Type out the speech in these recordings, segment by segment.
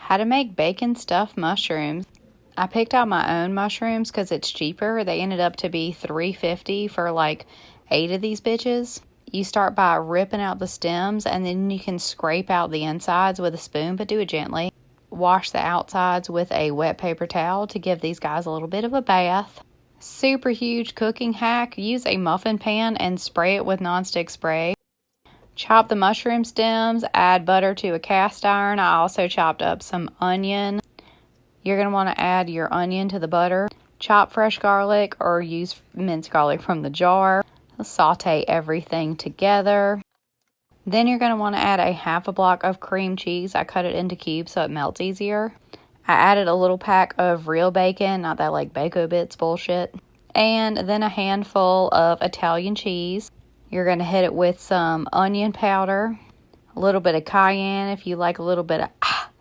How to make bacon stuffed mushrooms. I picked out my own mushrooms because it's cheaper. They ended up to be $3.50 for like 8 of these bitches. You start by ripping out the stems, and then you can scrape out the insides with a spoon, but do it gently. Wash the outsides with a wet paper towel to give these guys a little bit of a bath. Super huge cooking hack. Use a muffin pan and spray it with nonstick spray. Chop the mushroom stems, add butter to a cast iron. I also chopped up some onion. You're going to want to add your onion to the butter. Chop fresh garlic or use minced garlic from the jar. Saute everything together. Then you're going to want to add a half a block of cream cheese. I cut it into cubes so it melts easier. I added a little pack of real bacon, not that like Bacon Bits bullshit. And then a handful of Italian cheese. You're going to hit it with some onion powder, a little bit of cayenne if you like a little bit of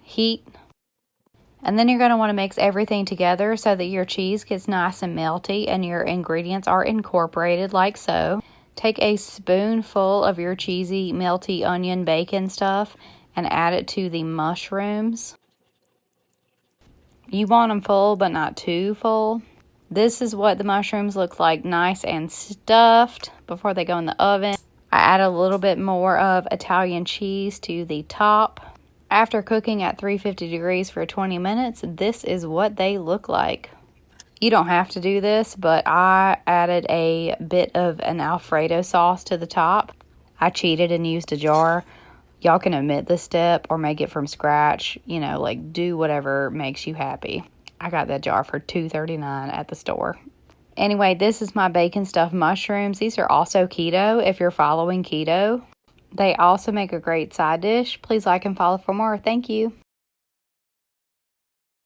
heat. And then you're going to want to mix everything together so that your cheese gets nice and melty and your ingredients are incorporated like so. Take a spoonful of your cheesy, melty onion bacon stuff and add it to the mushrooms. You want them full, but not too full. This is what the mushrooms look like, nice and stuffed before they go in the oven. I add a little bit more of Italian cheese to the top. After cooking at 350 degrees for 20 minutes, this is what they look like. You don't have to do this, but I added a bit of an Alfredo sauce to the top. I cheated and used a jar. Y'all can omit this step or make it from scratch. You know, like do whatever makes you happy. I got that jar for $2.39 at the store. Anyway, this is my bacon stuffed mushrooms. These are also keto if you're following keto. They also make a great side dish. Please like and follow for more. Thank you.